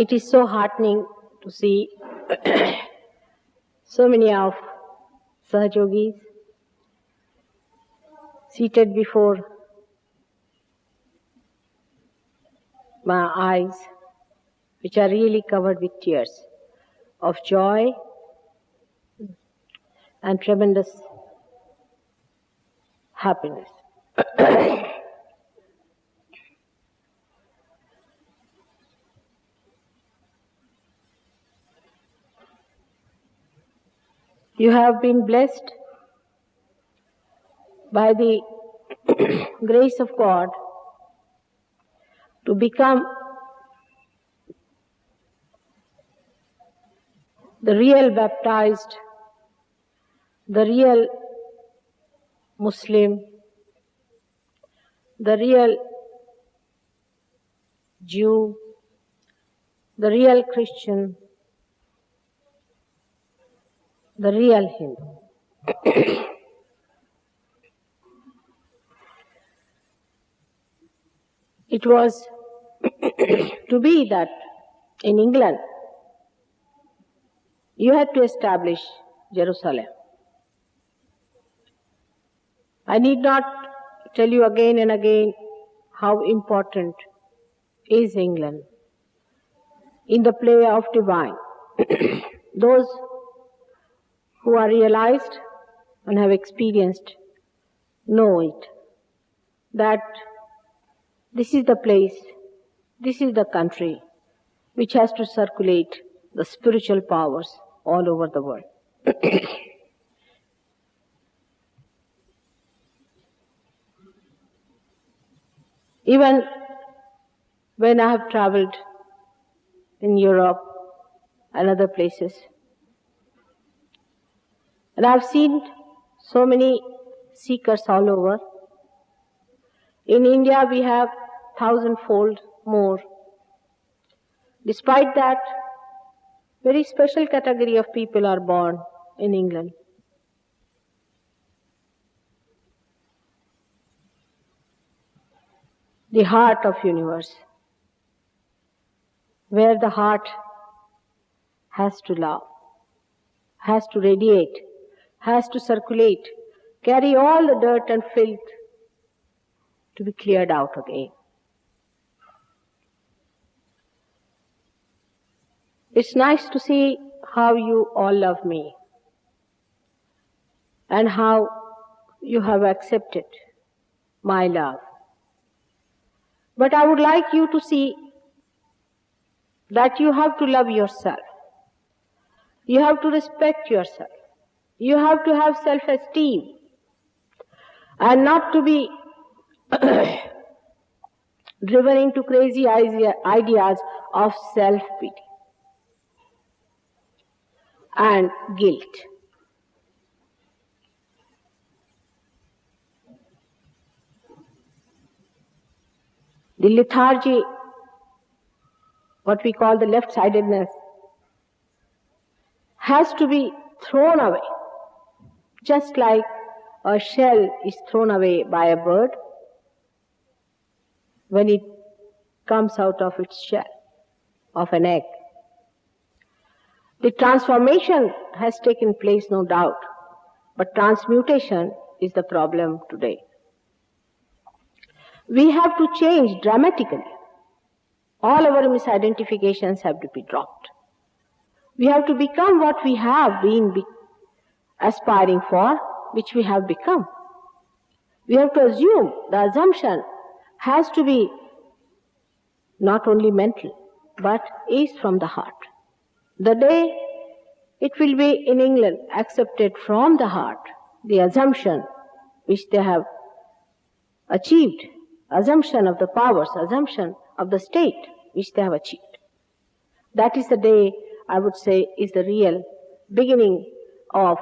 It is so heartening to see so many of Sahajogis seated before my eyes, which are really covered with tears of joy and tremendous happiness. You have been blessed by the grace of God to become the real baptized, the real Muslim, the real Jew, the real Christian, the real Hindu. It was to be that in England you had to establish Jerusalem. I need not tell you again and again how important is England in the play of divine. Those who are realized and have experienced know it, that this is the place, this is the country which has to circulate the spiritual powers all over the world. Even when I have traveled in Europe and other places, and I have seen so many seekers all over. In India we have 1,000-fold more. Despite that, very special category of people are born in England. The heart of universe, where the heart has to love, has to radiate, has to circulate, carry all the dirt and filth to be cleared out again. It's nice to see how you all love me and how you have accepted my love. But I would like you to see that you have to love yourself. You have to respect yourself. You have to have self-esteem and not to be driven into crazy ideas of self-pity and guilt. The lethargy, what we call the left-sidedness, has to be thrown away, just like a shell is thrown away by a bird when it comes out of its shell, of an egg. The transformation has taken place, no doubt, but transmutation is the problem today. We have to change dramatically. All our misidentifications have to be dropped. We have to become what we have been aspiring for, which we have become. We have to assume, the assumption has to be not only mental, but is from the heart. The day it will be in England accepted from the heart, the assumption which they have achieved, assumption of the powers, assumption of the state which they have achieved. That is the day, I would say, is the real beginning of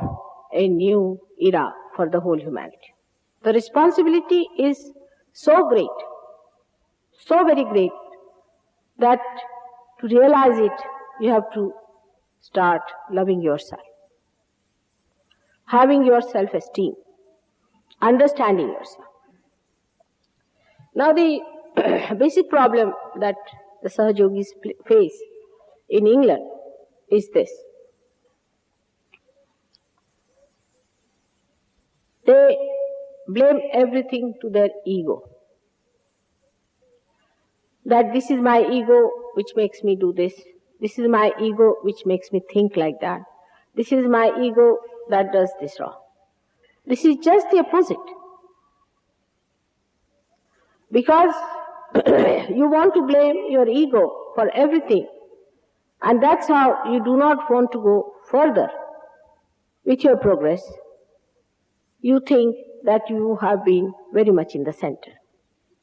a new era for the whole humanity. The responsibility is so great, so very great, that to realize it, you have to start loving yourself, having your self-esteem, understanding yourself. Now the basic problem that the Sahajogis face in England is this. They blame everything to their ego. That this is my ego which makes me do this. This is my ego which makes me think like that. This is my ego that does this wrong. This is just the opposite. Because you want to blame your ego for everything, and that's how you do not want to go further with your progress. You think that you have been very much in the center.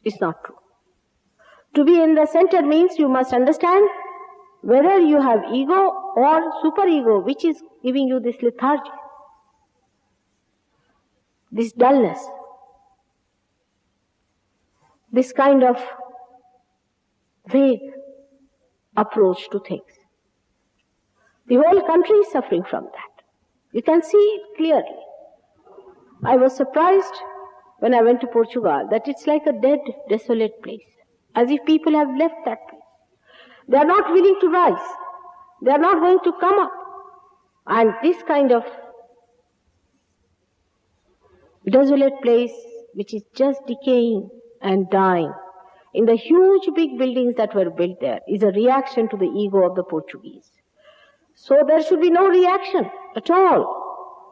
It's not true. To be in the center means you must understand whether you have ego or superego, which is giving you this lethargy, this dullness, this kind of vague approach to things. The whole country is suffering from that. You can see it clearly. I was surprised when I went to Portugal that it's like a dead, desolate place, as if people have left that place. They are not willing to rise. They are not going to come up. And this kind of desolate place, which is just decaying and dying, in the huge big buildings that were built there, is a reaction to the ego of the Portuguese. So there should be no reaction at all.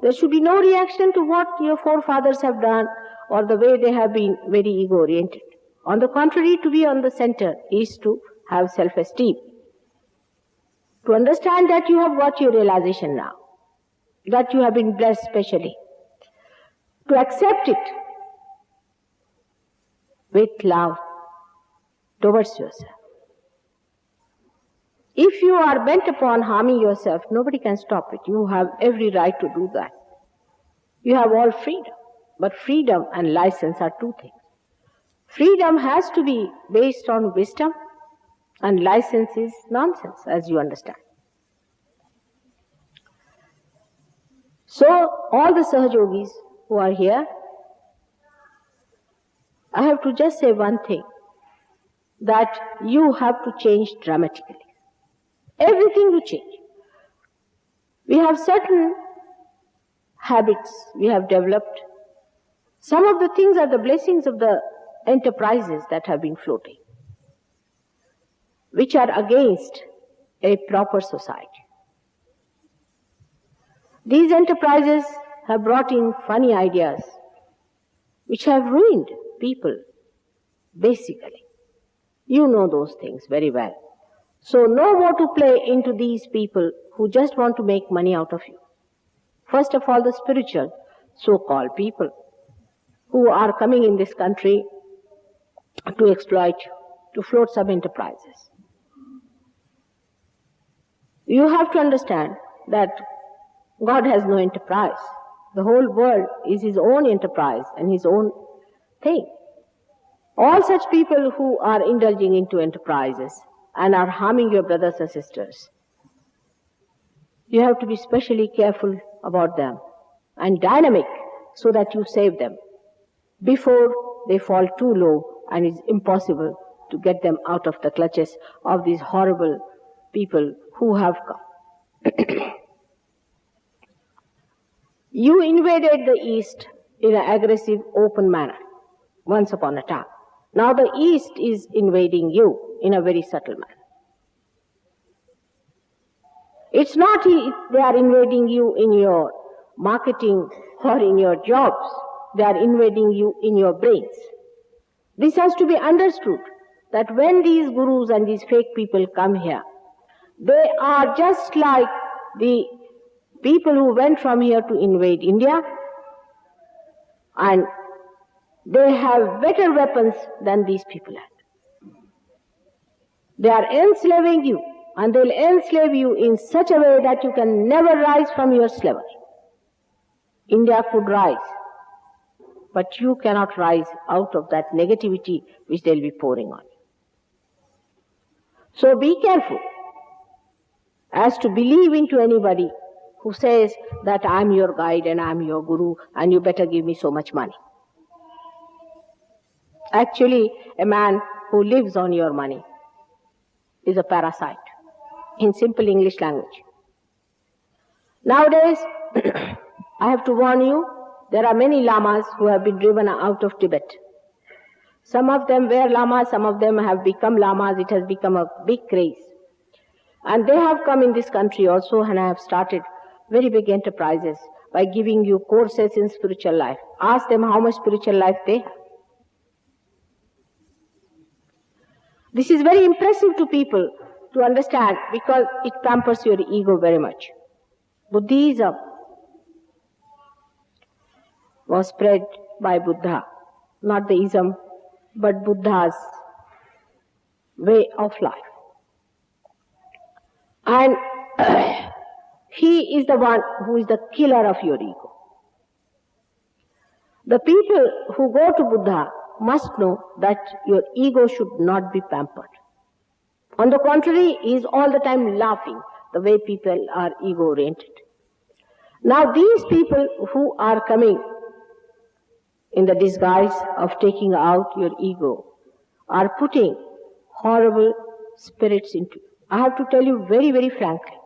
There should be no reaction to what your forefathers have done or the way they have been very ego-oriented. On the contrary, to be on the center is to have self-esteem. To understand that you have got your realization now, that you have been blessed specially. To accept it with love towards yourself. If you are bent upon harming yourself, nobody can stop it. You have every right to do that. You have all freedom. But freedom and license are two things. Freedom has to be based on wisdom, and license is nonsense, as you understand. So, all the Sahajogis who are here, I have to just say one thing, that you have to change dramatically. Everything to change. We have certain habits we have developed. Some of the things are the blessings of the enterprises that have been floating, which are against a proper society. These enterprises have brought in funny ideas which have ruined people, basically. You know those things very well. So no more to play into these people who just want to make money out of you. First of all, the spiritual so-called people who are coming in this country to exploit you, to float some enterprises. You have to understand that God has no enterprise. The whole world is His own enterprise and His own thing. All such people who are indulging into enterprises and are harming your brothers and sisters, you have to be specially careful about them and dynamic so that you save them before they fall too low and it's impossible to get them out of the clutches of these horrible people who have come. You invaded the East in an aggressive, open manner once upon a time. Now the East is invading you in a very subtle manner. It's not they are invading you in your marketing or in your jobs. They are invading you in your brains. This has to be understood, that when these gurus and these fake people come here, they are just like the people who went from here to invade India, and they have better weapons than these people had. They are enslaving you, and they'll enslave you in such a way that you can never rise from your slavery. India could rise, but you cannot rise out of that negativity which they'll be pouring on you. So be careful as to believe into anybody who says that I'm your guide and I'm your guru and you better give me so much money. Actually, a man who lives on your money is a parasite. in simple English language. Nowadays, I have to warn you, there are many lamas who have been driven out of Tibet. Some of them were lamas, some of them have become lamas. It has become a big craze. And they have come in this country also, and I have started very big enterprises by giving you courses in spiritual life. Ask them how much spiritual life they have. This is very impressive to people to understand because it pampers your ego very much. Buddhism was spread by Buddha, not the ism, but Buddha's way of life. And he is the one who is the killer of your ego. The people who go to Buddha must know that your ego should not be pampered. On the contrary, he is all the time laughing the way people are ego-oriented. Now these people who are coming in the disguise of taking out your ego are putting horrible spirits into you. I have to tell you very, very frankly.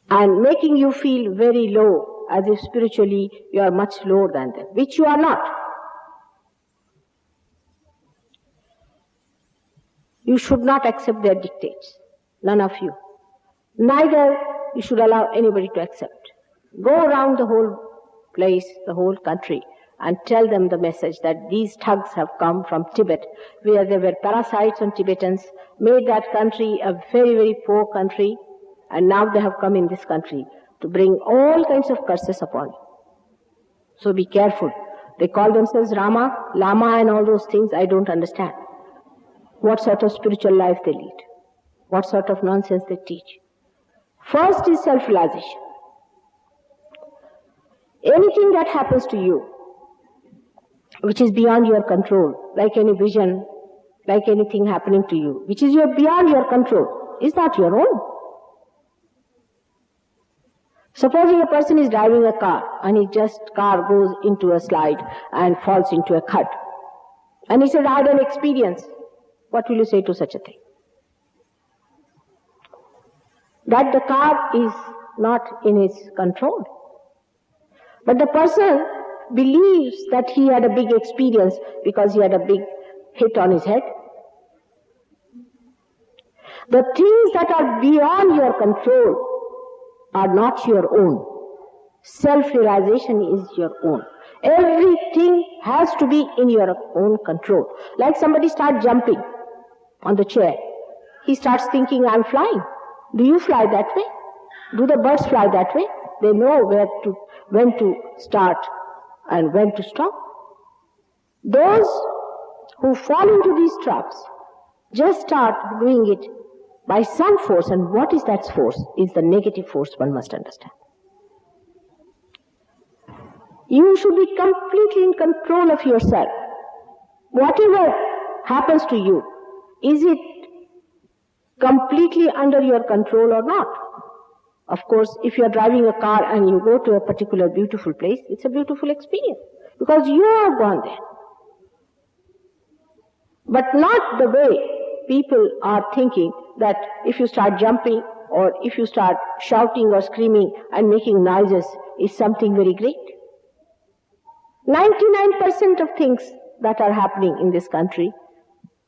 And making you feel very low, as if spiritually you are much lower than them, which you are not. You should not accept their dictates, none of you. Neither you should allow anybody to accept. Go around the whole place, the whole country, and tell them the message that these thugs have come from Tibet, where they were parasites on Tibetans, made that country a very, very poor country, and now they have come in this country to bring all kinds of curses upon you. So be careful. They call themselves Rama, Lama and all those things. I don't understand what sort of spiritual life they lead, what sort of nonsense they teach. First is self-realization. Anything that happens to you, which is beyond your control, like any vision, like anything happening to you, which is beyond your control, is not your own. Supposing a person is driving a car and his car goes into a slide and falls into a cut. And he said, I had an experience. What will you say to such a thing? That the car is not in his control. But the person believes that he had a big experience because he had a big hit on his head. The things that are beyond your control are not your own. Self-realization is your own. Everything has to be in your own control. Like somebody starts jumping on the chair. He starts thinking, I'm flying. Do you fly that way? Do the birds fly that way? They know when to start and when to stop. Those who fall into these traps just start doing it by some force, and what is that force? Is the negative force, one must understand. You should be completely in control of yourself. Whatever happens to you, is it completely under your control or not? Of course, if you are driving a car and you go to a particular beautiful place, it's a beautiful experience because you have gone there. But not the way people are thinking that if you start jumping or if you start shouting or screaming and making noises is something very great. 99% of things that are happening in this country,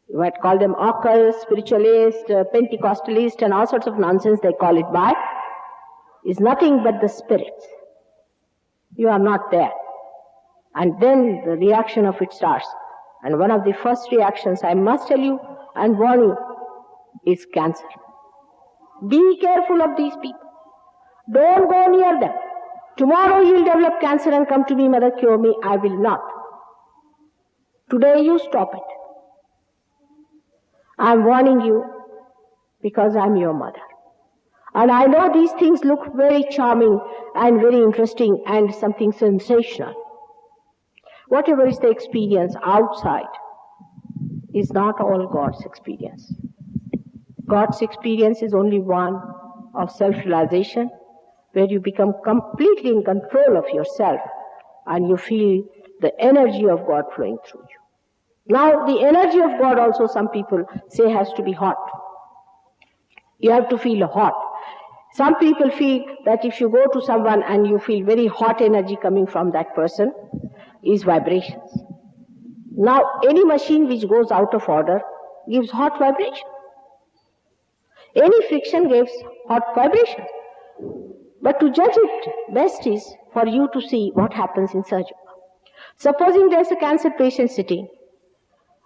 you might call them occult, spiritualist, Pentecostalist and all sorts of nonsense they call it by, is nothing but the spirits. You are not there. And then the reaction of it starts. And one of the first reactions, I must tell you and warn you, is cancer. Be careful of these people. Don't go near them. Tomorrow you will develop cancer and come to me, Mother, cure me. I will not. Today you stop it. I am warning you because I am your mother. And I know these things look very charming and very interesting and something sensational. Whatever is the experience outside is not all God's experience. God's experience is only one of self-realization, where you become completely in control of yourself and you feel the energy of God flowing through you. Now, the energy of God also, some people say, has to be hot. You have to feel hot. Some people feel that if you go to someone and you feel very hot energy coming from that person, is vibrations. Now, any machine which goes out of order gives hot vibration. Any friction gives hot vibration. But to judge it best is for you to see what happens in Sahaja Yoga. Supposing there's a cancer patient sitting,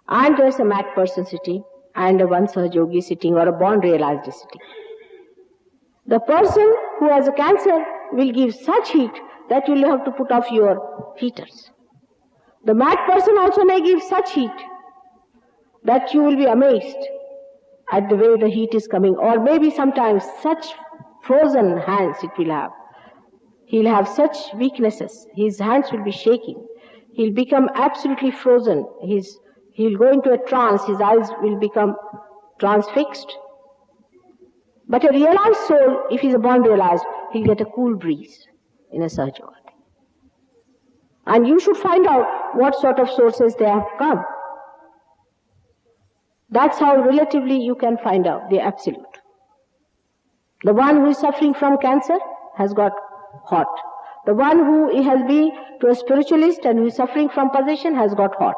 and there's a mad person sitting, and a one Sahaja Yogi sitting, or a born realized is sitting. The person who has a cancer will give such heat that you'll have to put off your heaters. The mad person also may give such heat that you will be amazed at the way the heat is coming, or maybe sometimes such frozen hands it will have. He'll have such weaknesses. His hands will be shaking. He'll become absolutely frozen. He'll go into a trance. His eyes will become transfixed. But a realized soul, if he's a born realized, he'll get a cool breeze in a Sahaja Yoga. And you should find out what sort of sources they have come. That's how relatively you can find out the absolute. The one who is suffering from cancer has got hot. The one who has been to a spiritualist and who is suffering from possession has got hot.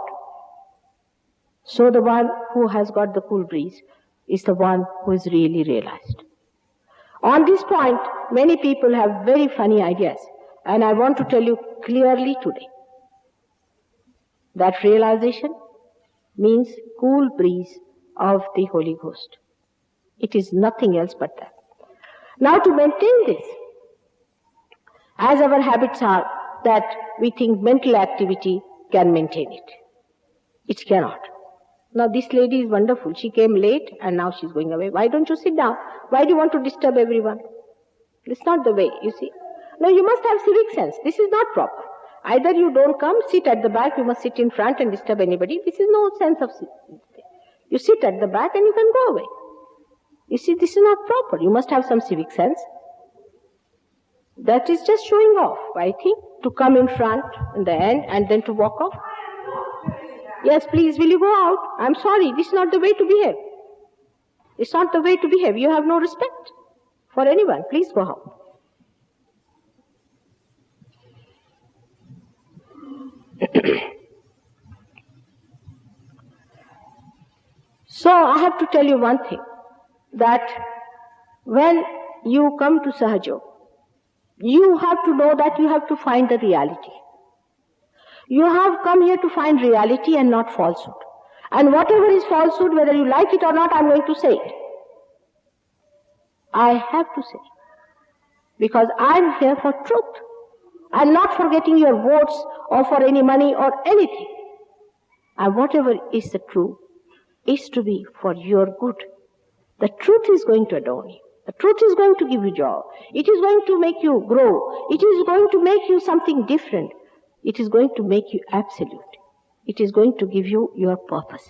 So the one who has got the cool breeze is the one who is really realized. On this point, many people have very funny ideas, and I want to tell you clearly today that realization means cool breeze of the Holy Ghost. It is nothing else but that. Now, to maintain this, as our habits are that we think mental activity can maintain it. It cannot. Now, this lady is wonderful. She came late and now she's going away. Why don't you sit down? Why do you want to disturb everyone? It's not the way, you see. No, you must have civic sense. This is not proper. Either you don't come, sit at the back, you must sit in front and disturb anybody. This is no sense of you sit at the back and you can go away. You see, this is not proper. You must have some civic sense. That is just showing off, I think, to come in front in the end and then to walk off. Yes, please, will you go out? I'm sorry, this is not the way to behave. It's not the way to behave. You have no respect for anyone. Please go out. So I have to tell you one thing, that when you come to Sahaja Yoga, you have to know that you have to find the reality. You have come here to find reality and not falsehood. And whatever is falsehood, whether you like it or not, I'm going to say it. I have to say it. Because I'm here for truth. I'm not for getting your votes or for any money or anything. And whatever is the truth is to be for your good. The truth is going to adorn you. The truth is going to give you joy. It is going to make you grow. It is going to make you something different. It is going to make you absolute. It is going to give you your purpose.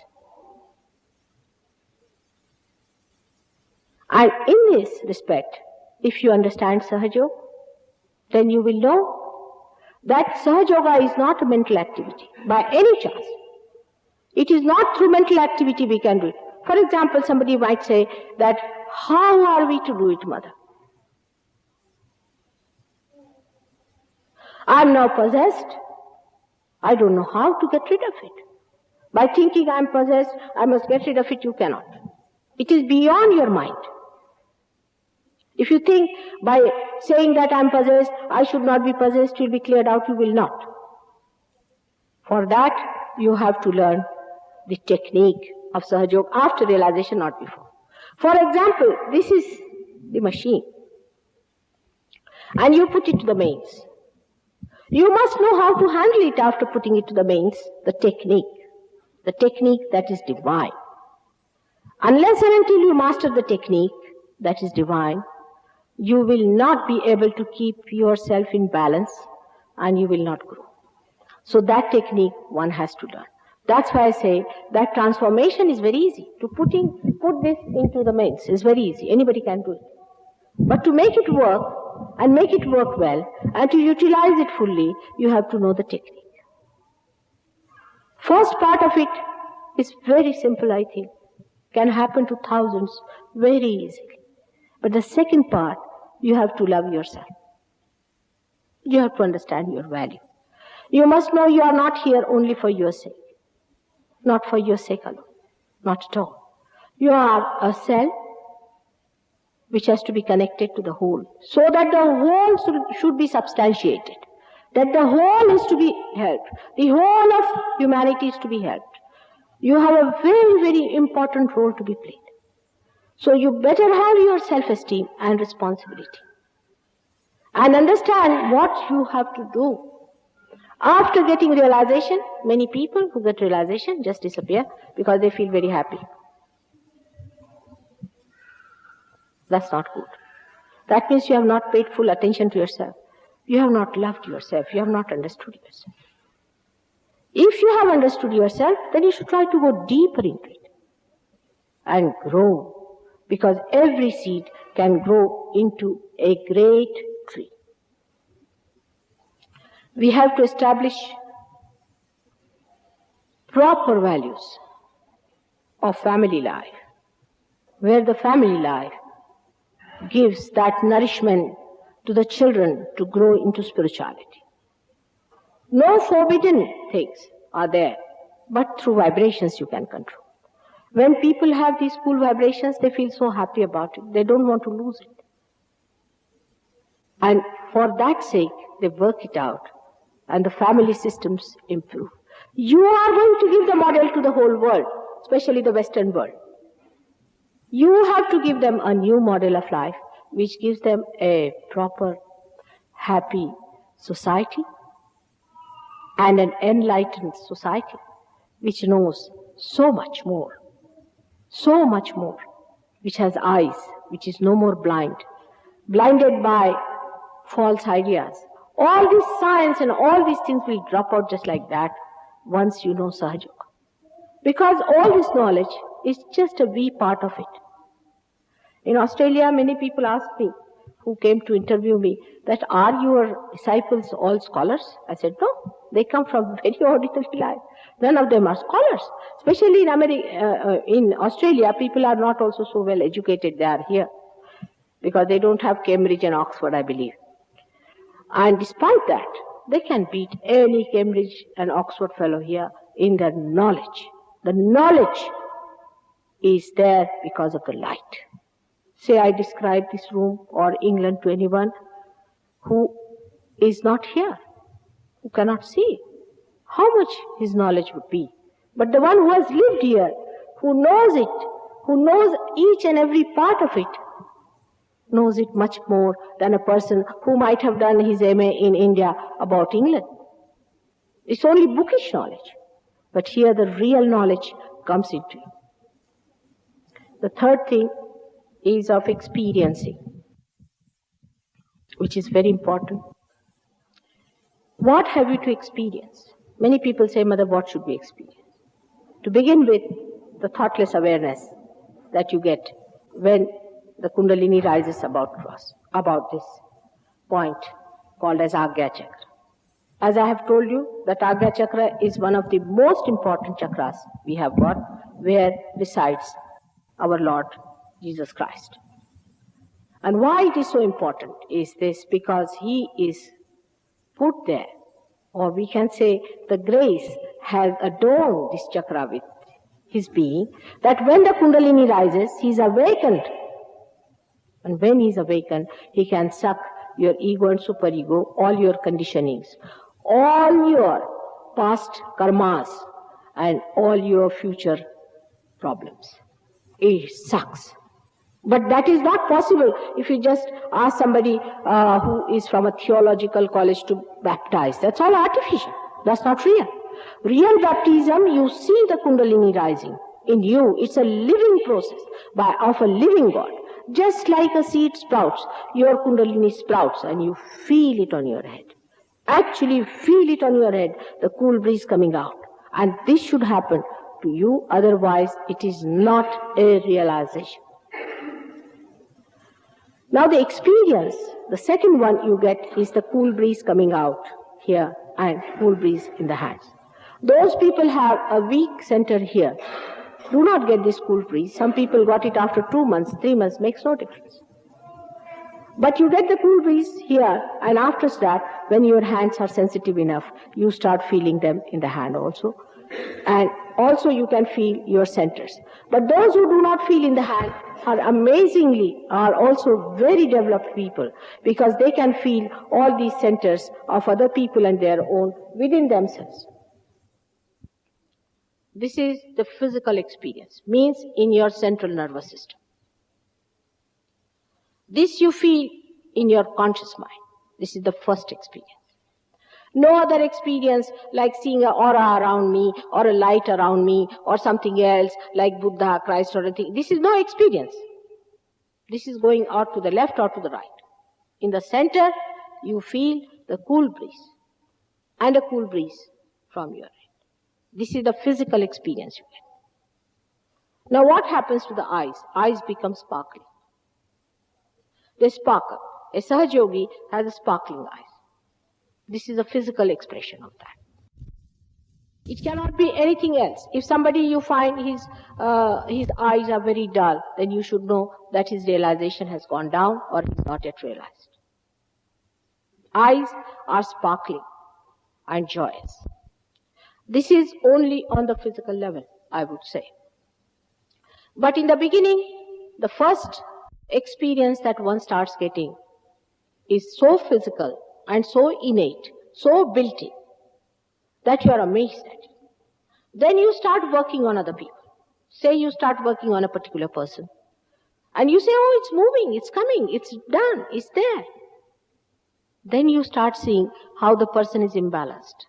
And in this respect, if you understand Sahaja Yoga, then you will know that Sahaja Yoga is not a mental activity by any chance. It is not through mental activity we can do it. For example, somebody might say that, how are we to do it, Mother? I am now possessed. I don't know how to get rid of it. By thinking I am possessed, I must get rid of it, you cannot. It is beyond your mind. If you think by saying that I am possessed, I should not be possessed, you will be cleared out, you will not. For that, you have to learn the technique of Sahaja Yoga after realization, not before. For example, this is the machine. And you put it to the mains. You must know how to handle it after putting it to the mains, the technique that is divine. Unless and until you master the technique that is divine, you will not be able to keep yourself in balance and you will not grow. So that technique one has to learn. That's why I say that transformation is very easy. To put this into the mains is very easy. Anybody can do it. But to make it work, and make it work well, and to utilize it fully, you have to know the technique. First part of it It's very simple, I think. Can happen to thousands very easily. But the second part, you have to love yourself. You have to understand your value. You must know you are not here only for your sake. Not for your sake alone. Not at all. You are a cell which has to be connected to the whole, so that the whole should be substantiated. That the whole is to be helped. The whole of humanity is to be helped. You have a very, very important role to be played. So you better have your self-esteem and responsibility. And understand what you have to do. After getting realization, many people who get realization just disappear because they feel very happy. That's not good. That means you have not paid full attention to yourself. You have not loved yourself. You have not understood yourself. If you have understood yourself, then you should try to go deeper into it and grow, because every seed can grow into a great tree. We have to establish proper values of family life, where the family life gives that nourishment to the children to grow into spirituality. No forbidden things are there, but through vibrations you can control. When people have these cool vibrations, they feel so happy about it. They don't want to lose it. And for that sake, they work it out, and the family systems improve. You are going to give the model to the whole world, especially the Western world. You have to give them a new model of life, which gives them a proper, happy society, and an enlightened society, which knows so much more, which has eyes, which is no more blinded by false ideas. All this science and all these things will drop out just like that once you know Sahaja Yoga. Because all this knowledge is just a wee part of it. In Australia, many people ask me, who came to interview me, that are your disciples all scholars? I said, no, they come from very ordinary life. None of them are scholars. Especially in Australia, people are not also so well educated. They are here because they don't have Cambridge and Oxford, I believe. And despite that, they can beat any Cambridge and Oxford fellow here in their knowledge. The knowledge is there because of the light. Say I describe this room or England to anyone who is not here, who cannot see, how much his knowledge would be. But the one who has lived here, who knows it, who knows each and every part of it, knows it much more than a person who might have done his MA in India about England. It's only bookish knowledge. But here the real knowledge comes into you. The third thing is of experiencing, which is very important. What have you to experience? Many people say, Mother, what should we experience? To begin with, the thoughtless awareness that you get when the Kundalini rises about this point called as Agya Chakra. As I have told you, that Agya Chakra is one of the most important chakras we have got, where resides our Lord Jesus Christ. And why it is so important is this, because He is put there, or we can say the grace has adorned this chakra with His being, that when the Kundalini rises, He is awakened. And when He is awakened, He can suck your ego and superego, all your conditionings, all your past karmas, and all your future problems. It sucks. But that is not possible if you just ask somebody who is from a theological college to baptize. That's all artificial. That's not real. Real baptism, you see the Kundalini rising in you. It's a living process of a living God. Just like a seed sprouts, your Kundalini sprouts and you feel it on your head. Actually feel it on your head, the cool breeze coming out. And this should happen to you, otherwise it is not a realization. Now the experience, the second one you get is the cool breeze coming out here and cool breeze in the hands. Those people have a weak center here, do not get this cool breeze. Some people got it after 2 months, 3 months, makes no difference. But you get the cool breeze here, and after that, when your hands are sensitive enough, you start feeling them in the hand also. And also you can feel your centers. But those who do not feel in the hand are also very developed people, because they can feel all these centers of other people and their own within themselves. This is the physical experience, means in your central nervous system. This you feel in your conscious mind. This is the first experience. No other experience like seeing an aura around me or a light around me or something else like Buddha, Christ or anything. This is no experience. This is going out to the left or to the right. In the center, you feel the cool breeze and a cool breeze from your end. This is the physical experience you get. Now what happens to the eyes? Eyes become sparkling. They sparkle. A Sahaj Yogi has a sparkling eyes. This is a physical expression of that. It cannot be anything else. If somebody you find his eyes are very dull, then you should know that his realization has gone down or he's not yet realized. Eyes are sparkling and joyous. This is only on the physical level, I would say. But in the beginning, the first experience that one starts getting is so physical and so innate, so built in, that you are amazed at it. Then you start working on other people. Say you start working on a particular person. And you say, oh, it's moving, it's coming, it's done, it's there. Then you start seeing how the person is imbalanced.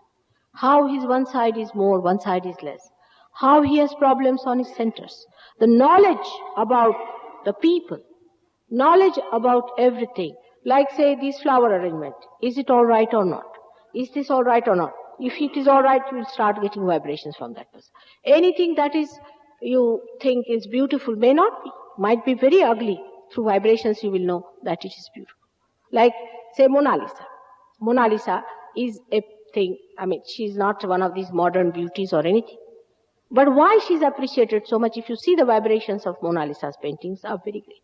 How his one side is more, one side is less. How he has problems on his centers. The knowledge about the people. Knowledge about everything. Like say this flower arrangement. Is it all right or not? Is this all right or not? If it is all right, you will start getting vibrations from that person. Anything that is you think is beautiful may not be. Might be very ugly. Through vibrations you will know that it is beautiful. Like say Mona Lisa. Mona Lisa is a thing. I mean, she's not one of these modern beauties or anything. But why she's appreciated so much, if you see the vibrations of Mona Lisa's paintings are very great.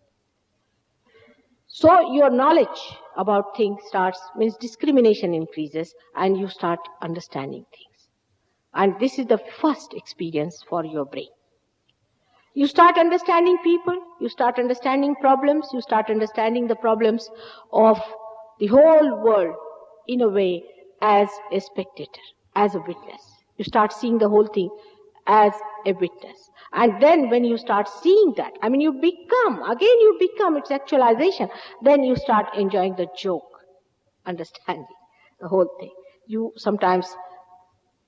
So your knowledge about things means discrimination increases and you start understanding things. And this is the first experience for your brain. You start understanding people, you start understanding problems, you start understanding the problems of the whole world in a way as a spectator, as a witness. You start seeing the whole thing as a witness. And then when you start seeing that, you become its actualization, then you start enjoying the joke, understanding the whole thing. You sometimes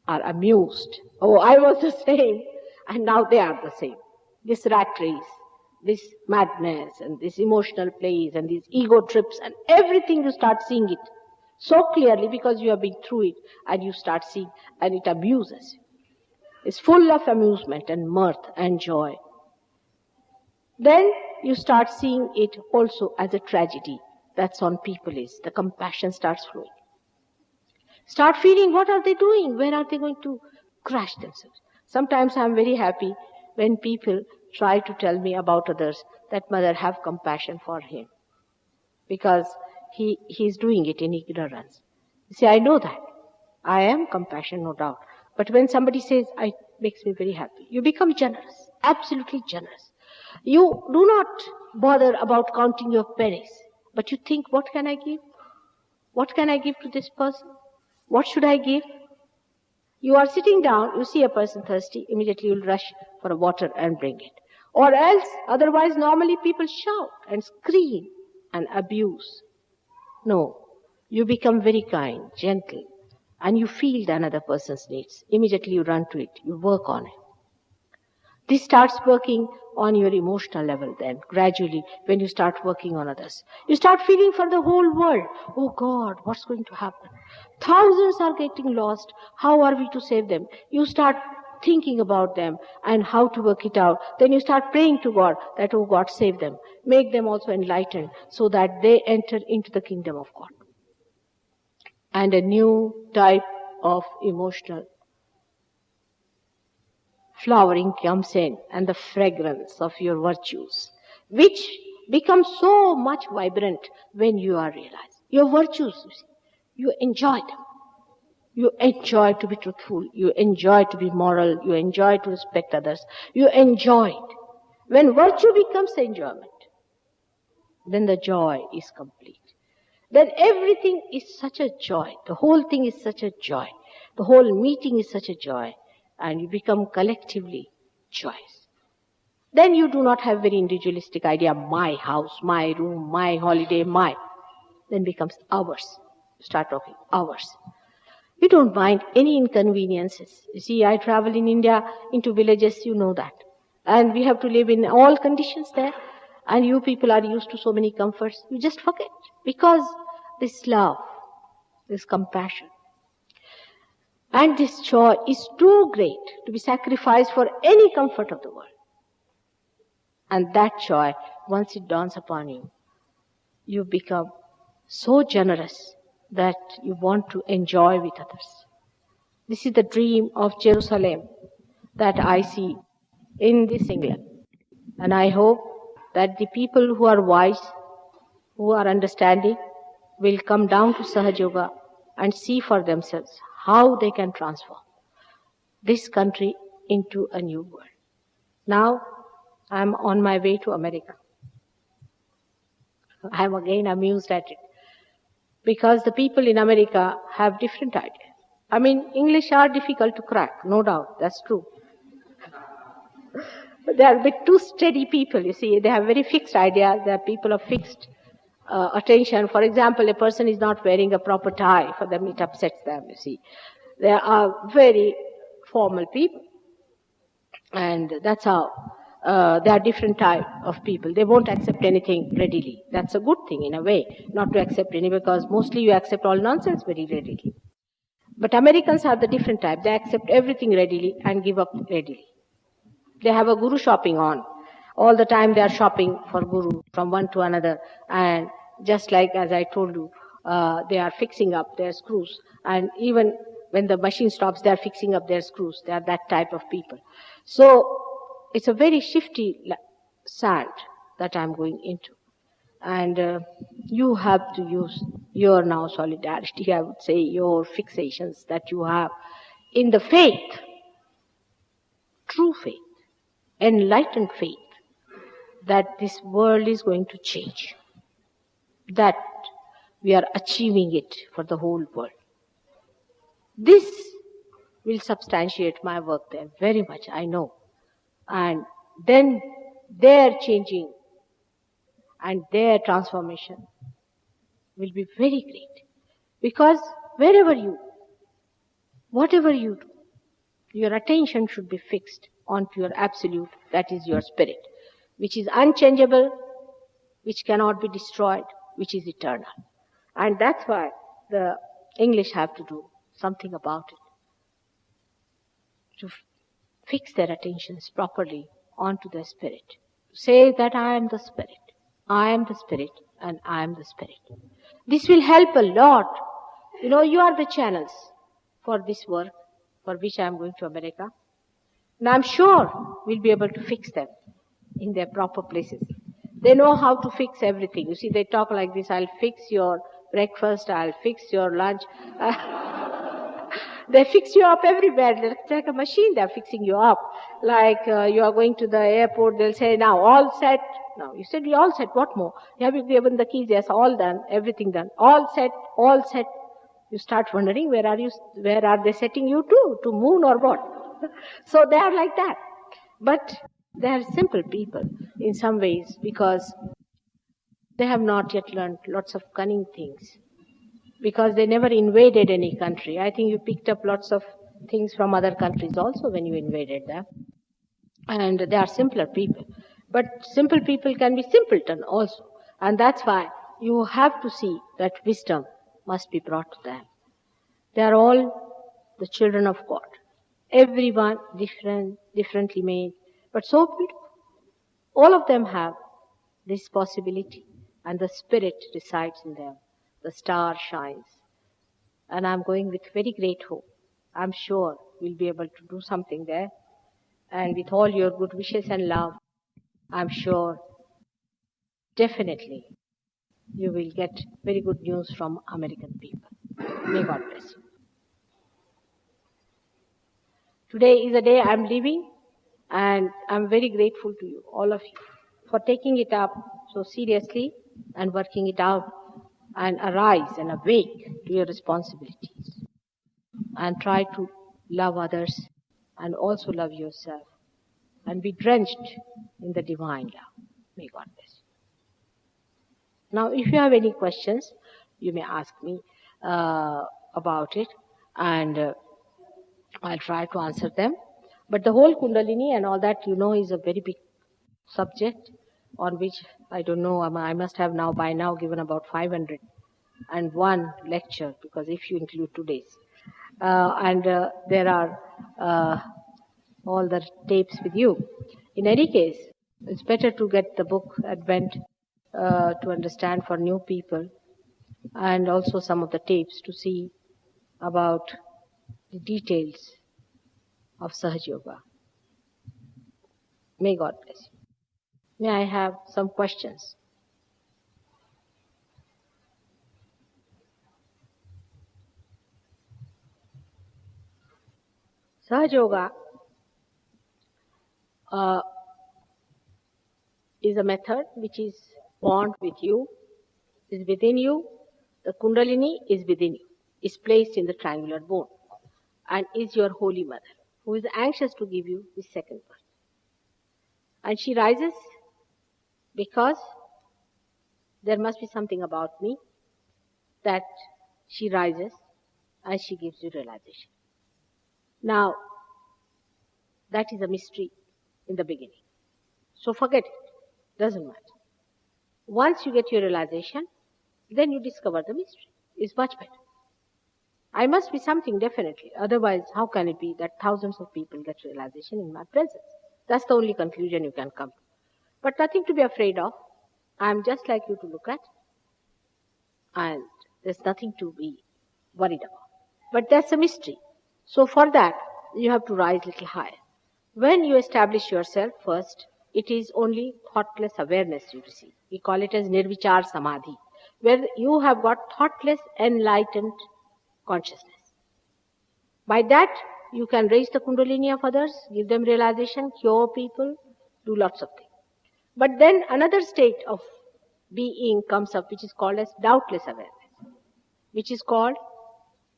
are amused. Oh, I was the same, and now they are the same. This rat race, this madness, and this emotional plays, and these ego trips, and everything you start seeing it so clearly because you have been through it, and you start seeing, and it amuses you. It's full of amusement and mirth and joy. Then you start seeing it also as a tragedy that's on people is. The compassion starts flowing. Start feeling what are they doing? Where are they going to crash themselves? Sometimes I'm very happy when people try to tell me about others that mother have compassion for him. Because he's doing it in ignorance. You see, I know that. I am compassion, no doubt. But when somebody says, it makes me very happy. You become generous, absolutely generous. You do not bother about counting your pennies, but you think, what can I give? What can I give to this person? What should I give? You are sitting down, you see a person thirsty, immediately you'll rush for a water and bring it. Or else, otherwise normally people shout and scream and abuse. No, you become very kind, gentle. And you feel the another person's needs. Immediately you run to it. You work on it. This starts working on your emotional level then, gradually, when you start working on others. You start feeling for the whole world. Oh God, what's going to happen? Thousands are getting lost. How are we to save them? You start thinking about them and how to work it out. Then you start praying to God that, oh God, save them. Make them also enlightened so that they enter into the kingdom of God. And a new type of emotional flowering comes in and the fragrance of your virtues, which becomes so much vibrant when you are realized. Your virtues, you see, you enjoy them. You enjoy to be truthful. You enjoy to be moral. You enjoy to respect others. You enjoy it. When virtue becomes enjoyment, then the joy is complete. Then everything is such a joy. The whole thing is such a joy. The whole meeting is such a joy. And you become collectively joyous. Then you do not have very individualistic idea, my house, my room, my holiday, my. Then becomes ours. You start talking ours. You don't mind any inconveniences. You see, I travel in India into villages, you know that. And we have to live in all conditions there. And you people are used to so many comforts. You just forget. Because this love, this compassion, and this joy is too great to be sacrificed for any comfort of the world. And that joy, once it dawns upon you, you become so generous that you want to enjoy with others. This is the dream of Jerusalem that I see in this England. And I hope that the people who are wise, who are understanding, will come down to Sahaja Yoga and see for themselves how they can transform this country into a new world. Now, I am on my way to America. I am again amused at it. Because the people in America have different ideas. I mean, English are difficult to crack, no doubt, that's true. But they are a bit too steady people, you see. They have very fixed ideas. They are people of fixed attention. For example, a person is not wearing a proper tie. For them, it upsets them, you see. They are very formal people. And that's how they are different type of people. They won't accept anything readily. That's a good thing in a way, not to accept any, because mostly you accept all nonsense very readily. But Americans are the different type. They accept everything readily and give up readily. They have a guru shopping on. All the time they are shopping for guru from one to another. And just like as I told you, they are fixing up their screws. And even when the machine stops, they are fixing up their screws. They are that type of people. So it's a very shifty sand that I'm going into. And you have to use your now solidarity, I would say, your fixations that you have in the faith, true faith, enlightened faith, that this world is going to change, that we are achieving it for the whole world. This will substantiate my work there very much, I know. And then their changing and their transformation will be very great. Because wherever you, whatever you do, your attention should be fixed onto your absolute, that is your spirit, which is unchangeable, which cannot be destroyed, which is eternal. And that's why the English have to do something about it, to fix their attentions properly onto the spirit. Say that I am the spirit, I am the spirit, and I am the spirit. This will help a lot. You know, you are the channels for this work, for which I am going to America. And I'm sure we'll be able to fix them in their proper places. They know how to fix everything. You see, they talk like this, I'll fix your breakfast, I'll fix your lunch. They fix you up everywhere. It's like a machine, they're fixing you up. Like you are going to the airport, they'll say, now all set. Now, you said, we all set, what more? Have you given the keys? Yes, all done, everything done. All set, all set. You start wondering, where are they setting you to moon or what? So they are like that. But they are simple people in some ways, because they have not yet learned lots of cunning things. Because they never invaded any country. I think you picked up lots of things from other countries also when you invaded them. And they are simpler people. But simple people can be simpleton also. And that's why you have to see that wisdom must be brought to them. They are all the children of God. Everyone differently made, but so beautiful. All of them have this possibility, and the spirit resides in them. The star shines. And I'm going with very great hope. I'm sure we'll be able to do something there. And with all your good wishes and love, I'm sure, definitely, you will get very good news from American people. May God bless you. Today is a day I'm leaving, and I'm very grateful to you, all of you, for taking it up so seriously and working it out, and arise and awake to your responsibilities and try to love others and also love yourself and be drenched in the divine love. May God bless you. Now, if you have any questions, you may ask me about it, and I'll try to answer them. But the whole Kundalini and all that, is a very big subject on which I don't know, I must have now by now given about 501 lecture, because if you include today's. And there are all the tapes with you. In any case, it's better to get the book Advent to understand for new people, and also some of the tapes to see about the details of Sahaj Yoga. May God bless you. May I have some questions? Sahaj Yoga is a method which is born with you, is within you. The Kundalini is within you, is placed in the triangular bone, and is your holy mother, who is anxious to give you the second birth. And she rises because there must be something about me that she rises and she gives you realization. Now, that is a mystery in the beginning. So forget it. Doesn't matter. Once you get your realization, then you discover the mystery. It's much better. I must be something definitely. Otherwise, how can it be that thousands of people get realization in my presence? That's the only conclusion you can come to. But nothing to be afraid of. I'm just like you to look at. And there's nothing to be worried about. But that's a mystery. So for that, you have to rise a little higher. When you establish yourself first, it is only thoughtless awareness you receive. We call it as Nirvichar Samadhi, where you have got thoughtless, enlightened consciousness. By that, you can raise the Kundalini of others, give them realization, cure people, do lots of things. But then another state of being comes up, which is called as doubtless awareness, which is called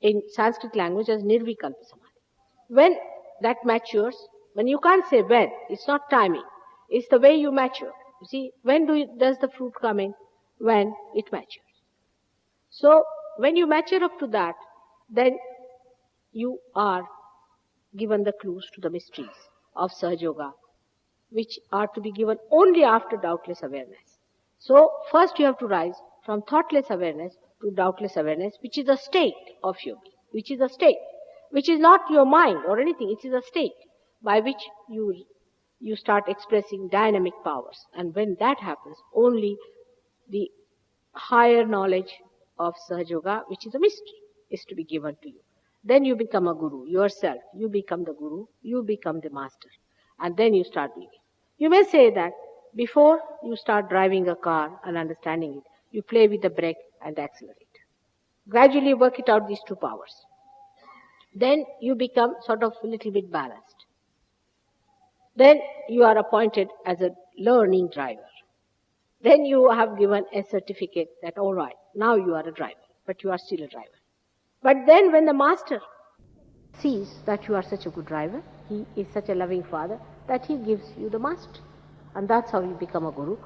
in Sanskrit language as Nirvikalpa Samadhi. When that matures, when you can't say when, it's not timing, it's the way you mature. You see, when does the fruit come in? When it matures. So, when you mature up to that, then you are given the clues to the mysteries of Sahaj Yoga, which are to be given only after doubtless awareness. So, first you have to rise from thoughtless awareness to doubtless awareness, which is a state of yogi, which is a state, which is not your mind or anything, it is a state by which you start expressing dynamic powers. And when that happens, only the higher knowledge of Sahaj Yoga, which is a mystery, is to be given to you. Then you become a guru yourself. You become the guru, you become the master. And then you start doing it. You may say that before you start driving a car and understanding it, you play with the brake and accelerate. Gradually work it out, these two powers. Then you become sort of a little bit balanced. Then you are appointed as a learning driver. Then you have given a certificate that, all right, now you are a driver, but you are still a driver. But then when the master sees that you are such a good driver, he is such a loving father, that he gives you the master. And that's how you become a guru.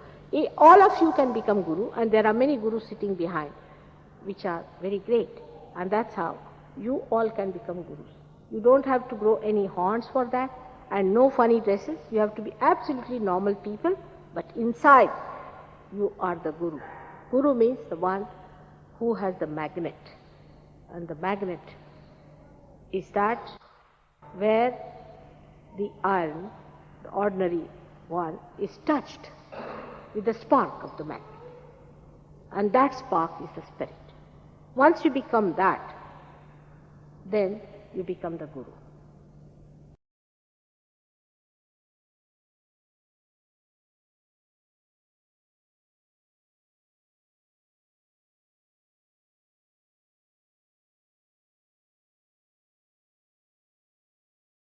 All of you can become guru, and there are many gurus sitting behind, which are very great. And that's how you all can become gurus. You don't have to grow any horns for that, and no funny dresses. You have to be absolutely normal people, but inside you are the guru. Guru means the one who has the magnet. And the magnet is that where the iron, the ordinary one, is touched with the spark of the magnet. And that spark is the spirit. Once you become that, then you become the guru.